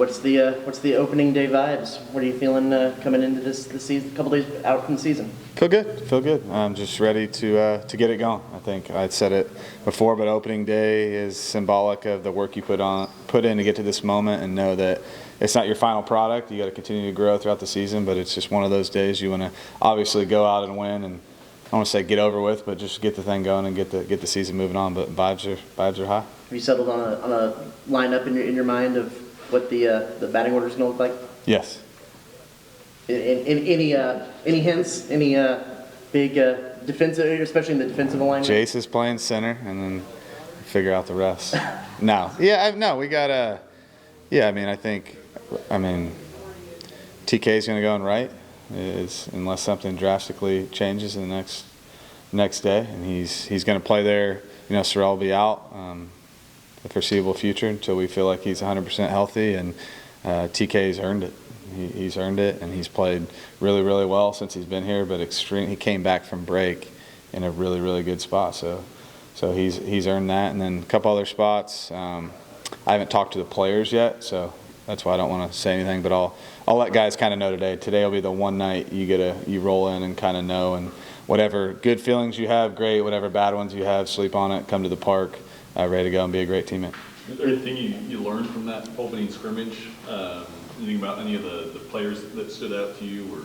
What's the opening day vibes? What are you feeling coming into this season? A couple days out from the season. Feel good. I'm just ready to get it going. I think I'd said it before, but opening day is symbolic of the work you put in to get to this moment, and know that it's not your final product. You got to continue to grow throughout the season, but it's just one of those days you want to obviously go out and win, and I don't want to say get over with, but just get the thing going and get the season moving on. But vibes are high. Have you settled on a lineup in your mind of what the batting order is going to look like? Yes. Any hints? Any big defensive, especially in the defensive alignment? Jace is playing center, and then figure out the rest. No. Yeah. We got yeah. I think TK is going to go in right, unless something drastically changes in the next day, and he's going to play there. Sorrell will be out the foreseeable future until we feel like he's 100% healthy, and TK's earned it. He's earned it, and he's played really, really well since he's been here. But he came back from break in a really, really good spot. So he's earned that, and then a couple other spots. I haven't talked to the players yet, so that's why I don't want to say anything. But I'll let guys kind of know today. Today will be the one night you roll in and kind of know, and whatever good feelings you have, great. Whatever bad ones you have, sleep on it. Come to the park, ready to go and be a great teammate. Is there anything you learned from that opening scrimmage? Anything about any of the players that stood out to you, or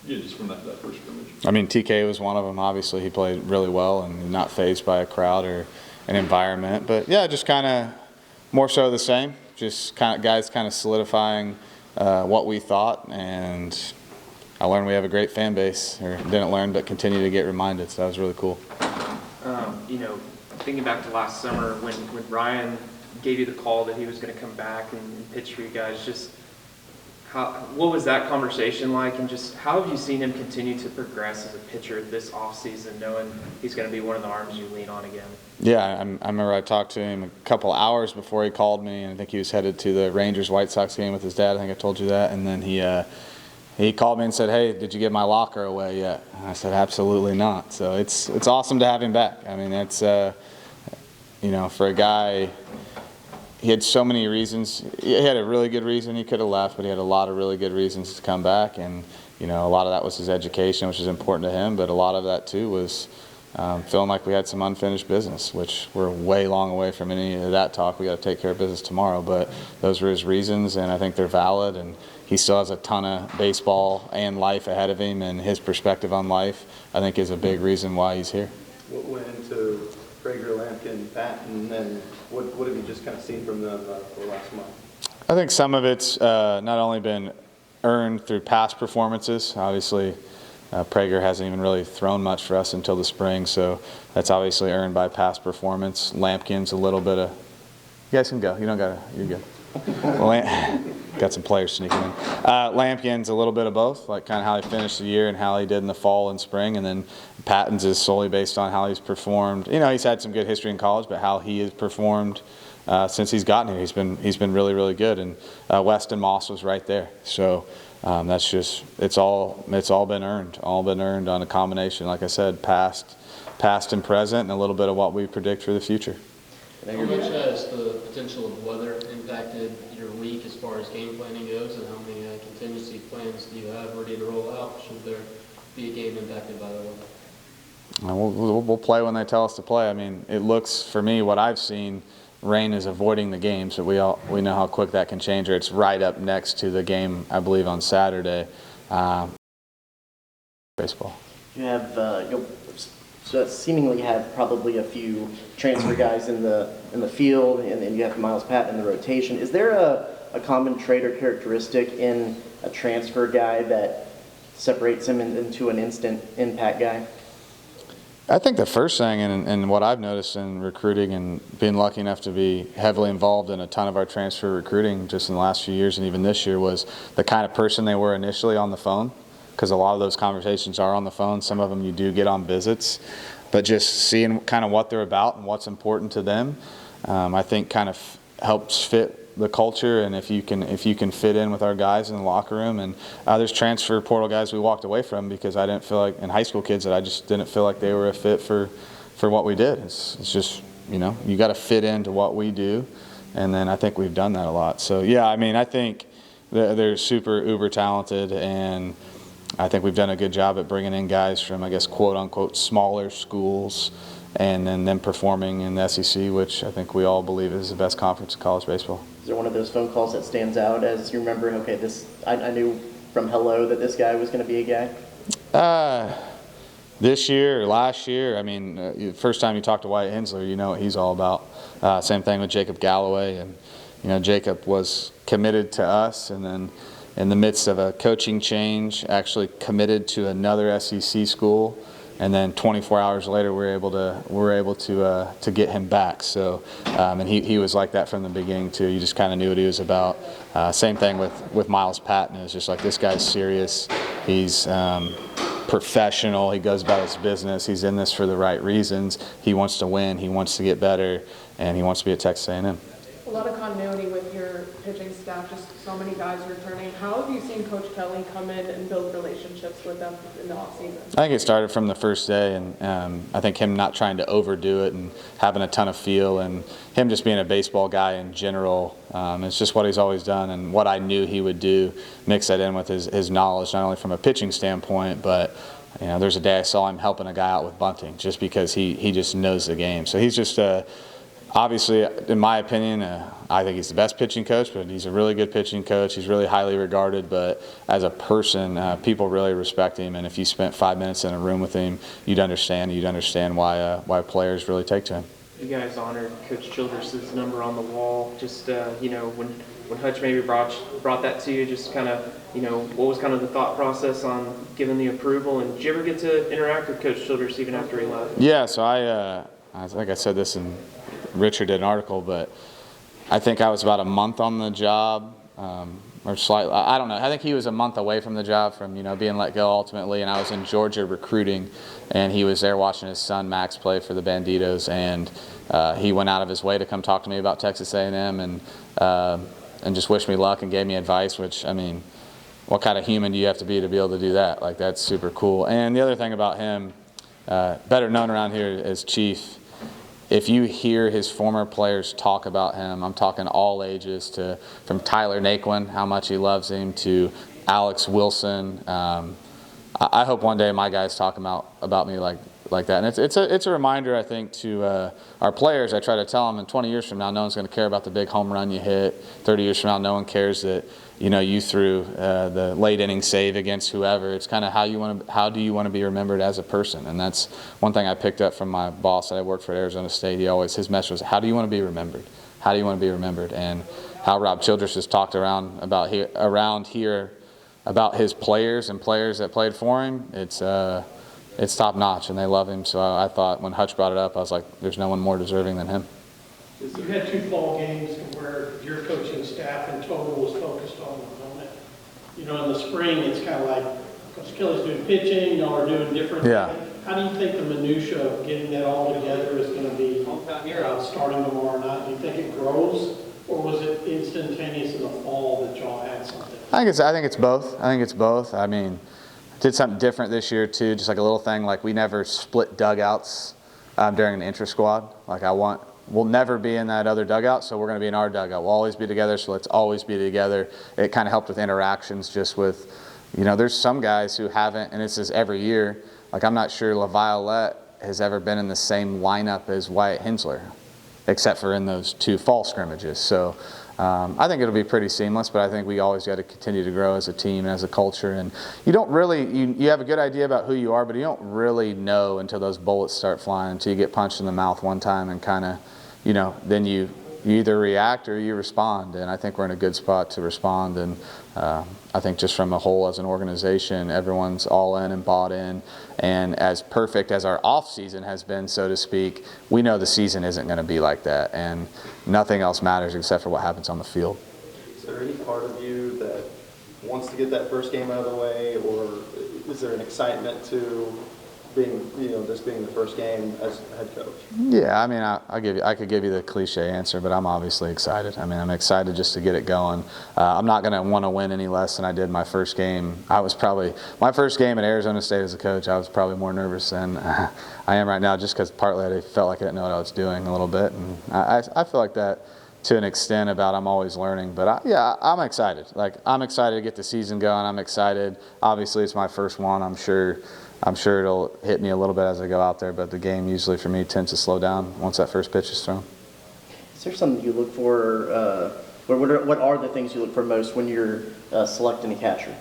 just from that first scrimmage? TK was one of them. Obviously, he played really well and not fazed by a crowd or an environment. But yeah, just kind of more so the same. Just guys kind of solidifying what we thought, and I learned we have a great fan base, or didn't learn, but continue to get reminded. So that was really cool. Thinking back to last summer when Ryan gave you the call that he was going to come back and pitch for you guys, just what was that conversation like, and just how have you seen him continue to progress as a pitcher this offseason, knowing he's going to be one of the arms you lean on again? Yeah, I remember I talked to him a couple hours before he called me, and I think he was headed to the Rangers-White Sox game with his dad. I think I told you that. And then he called me and said, "Hey, did you give my locker away yet?" And I said, "Absolutely not." So it's awesome to have him back. It's for a guy, he had so many reasons. He had a really good reason he could have left, but he had a lot of really good reasons to come back. And a lot of that was his education, which is important to him. But a lot of that too was feeling like we had some unfinished business, which we're way long away from any of that talk. We got to take care of business tomorrow. But those were his reasons, and I think they're valid. And he still has a ton of baseball and life ahead of him, and his perspective on life, I think, is a big reason why he's here. What went into Prager, Lampkin, Patton, and then what have you just kind of seen from them for the last month? I think some of it's not only been earned through past performances. Obviously, Prager hasn't even really thrown much for us until the spring, so that's obviously earned by past performance. Lampkin's a little bit of, you guys can go. You don't got to, you're good. Got some players sneaking in. Lampkin's a little bit of both, like kind of how he finished the year and how he did in the fall and spring, and then Patton's is solely based on how he's performed. He's had some good history in college, but how he has performed since he's gotten here, he's been really, really good. And Weston Moss was right there, so that's just it's all been earned, on a combination, like I said, past and present, and a little bit of what we predict for the future. How much has the potential of weather impacted your week as far as game planning goes, and how many contingency plans do you have ready to roll out should there be a game impacted by the weather? We'll play when they tell us to play. It looks, for me, what I've seen, rain is avoiding the game, so we know how quick that can change, or it's right up next to the game, I believe, on Saturday. Baseball. You have seemingly have probably a few transfer guys in the field, and then you have Miles Patton in the rotation. Is there a common trait or characteristic in a transfer guy that separates him into an instant impact guy? I think the first thing, and what I've noticed in recruiting and being lucky enough to be heavily involved in a ton of our transfer recruiting just in the last few years and even this year, was the kind of person they were initially on the phone. Because a lot of those conversations are on the phone. Some of them you do get on visits, but just seeing kind of what they're about and what's important to them, I think kind of helps fit the culture. And if you can fit in with our guys in the locker room, and there's transfer portal guys we walked away from because I didn't feel like, and high school kids that I just didn't feel like they were a fit for what we did. It's just you got to fit into what we do. And then I think we've done that a lot. So, yeah, I mean, I think they're super uber talented, and I think we've done a good job at bringing in guys from, I guess, quote-unquote, smaller schools, and then them performing in the SEC, which I think we all believe is the best conference in college baseball. Is there one of those phone calls that stands out as you remember, okay, I knew from hello that this guy was going to be a guy? This year or last year, I mean, first time you talk to Wyatt Hensler, you know what he's all about. Same thing with Jacob Galloway. And, you know, Jacob was committed to us, and then in the midst of a coaching change, actually committed to another SEC school. And then 24 hours later, we're able to get him back. So, and he was like that from the beginning too. You just kind of knew what he was about. Same thing with Miles Patton. It was just like, this guy's serious. He's professional. He goes about his business. He's in this for the right reasons. He wants to win. He wants to get better, and he wants to be at Texas A&M. A lot of continuity with your pitching staff, just so many guys returning. How have you seen Coach Kelly come in and build relationships with them in the offseason? I think it started from the first day, and I think him not trying to overdo it and having a ton of feel, and him just being a baseball guy in general. It's just what he's always done, and what I knew he would do, mix that in with his knowledge, not only from a pitching standpoint, but you know, there's a day I saw him helping a guy out with bunting just because he just knows the game. So he's just obviously, in my opinion, I think he's the best pitching coach, but he's a really good pitching coach. He's really highly regarded, but as a person, people really respect him. And if you spent 5 minutes in a room with him, you'd understand why players really take to him. You guys honored Coach Childress's number on the wall. Just you know, when Hutch maybe brought that to you, just kind of, you know, what was kind of the thought process on giving the approval? And did you ever get to interact with Coach Childress even after he left? Yeah, so I think I said this in Richard did an article, but I think I was about a month on the job, or slightly, I don't know. I think he was a month away from the job, from, you know, being let go ultimately, and I was in Georgia recruiting, and he was there watching his son Max play for the Banditos, and he went out of his way to come talk to me about Texas A&M and just wish me luck and gave me advice, which, I mean, what kind of human do you have to be able to do that? Like, that's super cool. And the other thing about him, better known around here as Chief, if you hear his former players talk about him, I'm talking all ages, from Tyler Naquin, how much he loves him, to Alex Wilson. I hope one day my guys talk about me like that. And it's a reminder, I think, to our players. I try to tell them, in 20 years from now, no one's going to care about the big home run you hit. 30 years from now, no one cares that, you know, you threw the late inning save against whoever. It's kind of how do you want to be remembered as a person? And that's one thing I picked up from my boss that I worked for at Arizona State. His message was, how do you want to be remembered? How do you want to be remembered? And how Rob Childress has talked around here about his players and players that played for him. It's top notch, and they love him. So I thought when Hutch brought it up, I was like, there's no one more deserving than him. You had 2 fall games where your coaching staff in total was focused on it. You know, in the spring, it's kind of like Coach Kelly's doing pitching, y'all are doing different things. How do you think the minutia of getting that all together is going to be starting tomorrow night? Do you think it grows, or was it instantaneous in the fall that y'all had something? I think it's both. I mean, I did something different this year too, just like a little thing. Like, we never split dugouts during an intra-squad. Like, we'll never be in that other dugout, so we're going to be in our dugout. We'll always be together, so let's always be together. It kind of helped with interactions, just with, you know, there's some guys who haven't, and this is every year. Like, I'm not sure LaViolette has ever been in the same lineup as Wyatt Hensler, except for in those 2 fall scrimmages. So I think it'll be pretty seamless, but I think we always got to continue to grow as a team and as a culture. And you don't really, you have a good idea about who you are, but you don't really know until those bullets start flying, until you get punched in the mouth one time and kind of, you know, then you either react or you respond. And I think we're in a good spot to respond. And I think just from a whole as an organization, everyone's all in and bought in. And as perfect as our off season has been, so to speak, we know the season isn't going to be like that. And nothing else matters except for what happens on the field. Is there any part of you that wants to get that first game out of the way, or is there an excitement to being, you know, this being the first game as head coach? Yeah, I mean, I could give you the cliche answer, but I'm obviously excited. I mean, I'm excited just to get it going. I'm not going to want to win any less than I did my first game. My first game at Arizona State as a coach, I was probably more nervous than I am right now, just because partly I felt like I didn't know what I was doing a little bit. And I feel like that to an extent about I'm always learning. But yeah, I'm excited. Like, I'm excited to get the season going. I'm excited. Obviously, it's my first one. I'm sure it'll hit me a little bit as I go out there, but the game usually for me tends to slow down once that first pitch is thrown. Is there something you look for, what are the things you look for most when you're selecting a catcher?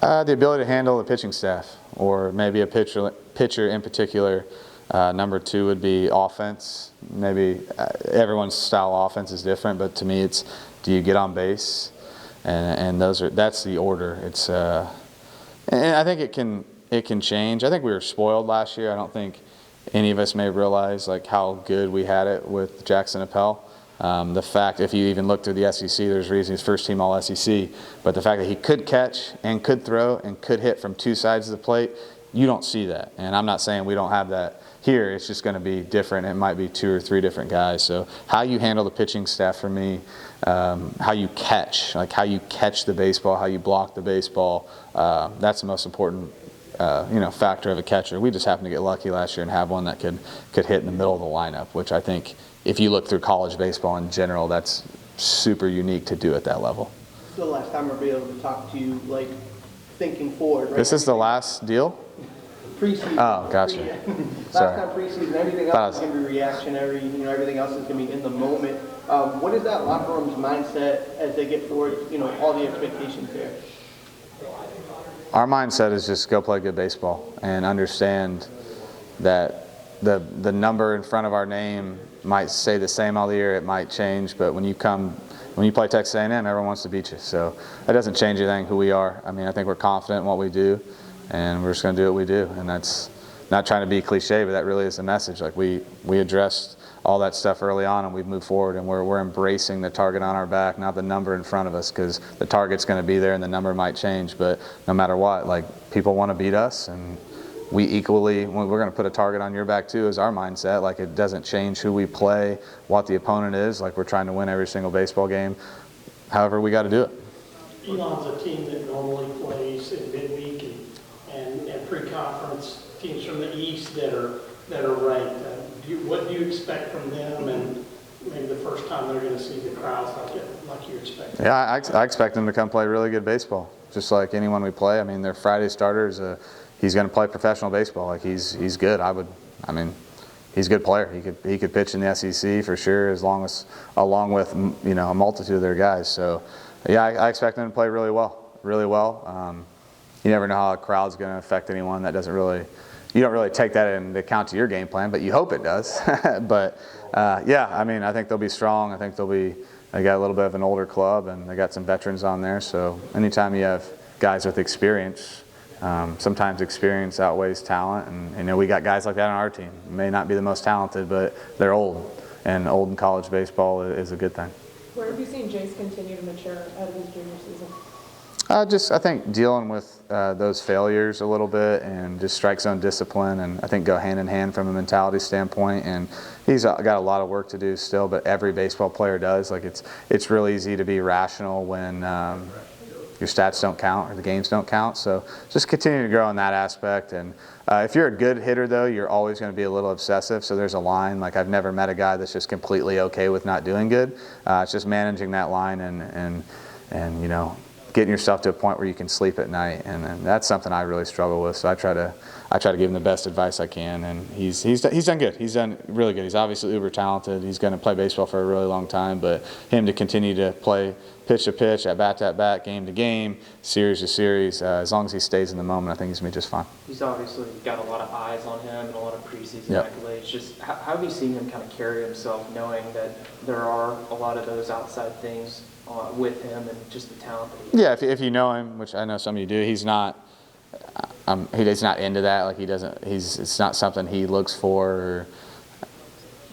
The ability to handle the pitching staff, or maybe a pitcher in particular. Number 2 would be offense. Maybe everyone's style of offense is different, but to me it's, do you get on base? And that's the order. It's and I think it can change. I think we were spoiled last year. I don't think any of us may realize like how good we had it with Jackson Appel. The fact, if you even look through the SEC, there's a reason he's first team all SEC, but the fact that he could catch and could throw and could hit from 2 sides of the plate, you don't see that. And I'm not saying we don't have that here. It's just going to be different. It might be 2 or 3 different guys. So how you handle the pitching staff for me, how you catch, like how you catch the baseball, how you block the baseball, that's the most important factor of a catcher. We just happened to get lucky last year and have one that could hit in the middle of the lineup, which I think if you look through college baseball in general, that's super unique to do at that level. This is the last time I'll be able to talk to you, like, thinking forward, right? This is the last deal? Preseason. Oh, gotcha. Last Sorry. time preseason, everything else is going to be reactionary, everything else is going to be in the moment. What is that locker room's mindset as they get forward, all the expectations there? Our mindset is just go play good baseball and understand that the number in front of our name might stay the same all year. It might change, but when you play Texas A&M, everyone wants to beat you. So that doesn't change anything who we are. I mean, I think we're confident in what we do, and we're just going to do what we do. And that's not trying to be cliche, but that really is the message. Like we addressed all that stuff early on, and we've moved forward, and we're embracing the target on our back, not the number in front of us, because the target's going to be there and the number might change. But no matter what, like, people want to beat us, and we equally, we're going to put a target on your back too, is our mindset. Like, it doesn't change who we play, what the opponent is. Like, we're trying to win every single baseball game. However, we got to do it. Elon's a team that normally plays in midweek and pre-conference teams from the East that are ranked. What do you expect from them, and maybe the first time they're going to see the crowds like you expect? Yeah, I expect them to come play really good baseball, just like anyone we play. I mean, their Friday starter he's going to play professional baseball. Like, he's good. He's a good player. He could pitch in the SEC for sure, along with a multitude of their guys. So yeah, I expect them to play really well. You never know how a crowd's going to affect anyone. That doesn't really. You don't really take that into account to your game plan, but you hope it does. But yeah, I mean, I think they'll be strong. I think they got a little bit of an older club, and they got some veterans on there. So anytime you have guys with experience, sometimes experience outweighs talent. And we got guys like that on our team. May not be the most talented, but they're old, and old in college baseball is a good thing. Where have you seen Jace continue to mature out of his junior season? I think dealing with those failures a little bit, and just strike zone discipline, and I think go hand in hand from a mentality standpoint. And he's got a lot of work to do still, but every baseball player does. Like, it's real easy to be rational when your stats don't count or the games don't count. So just continue to grow in that aspect. And if you're a good hitter, though, you're always going to be a little obsessive. So there's a line. Like, I've never met a guy that's just completely okay with not doing good. It's just managing that line and getting yourself to a point where you can sleep at night, and that's something I really struggle with. So I try to give him the best advice I can, and he's done good. He's done really good. He's obviously uber talented. He's going to play baseball for a really long time, but him to continue to play pitch to pitch, at bat to bat, game to game, series to series, as long as he stays in the moment, I think he's going to be just fine. He's obviously got a lot of eyes on him and a lot of preseason accolades. Just how have you seen him kind of carry himself, knowing that there are a lot of those outside things with him and just the talent that he has? Yeah, if you know him, which I know some of you do, he's not into that. Like, it's not something he looks for. Or,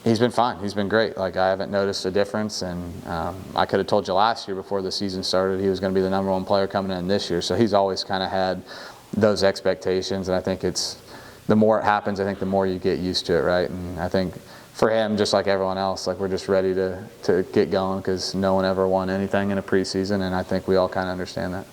he's been fine. He's been great. Like, I haven't noticed a difference, and I could have told you last year before the season started he was going to be the #1 player coming in this year. So he's always kind of had those expectations, and I think the more it happens, I think the more you get used to it, right? And I think for him, just like everyone else, like, we're just ready to get going, because no one ever won anything in a preseason, and I think we all kind of understand that.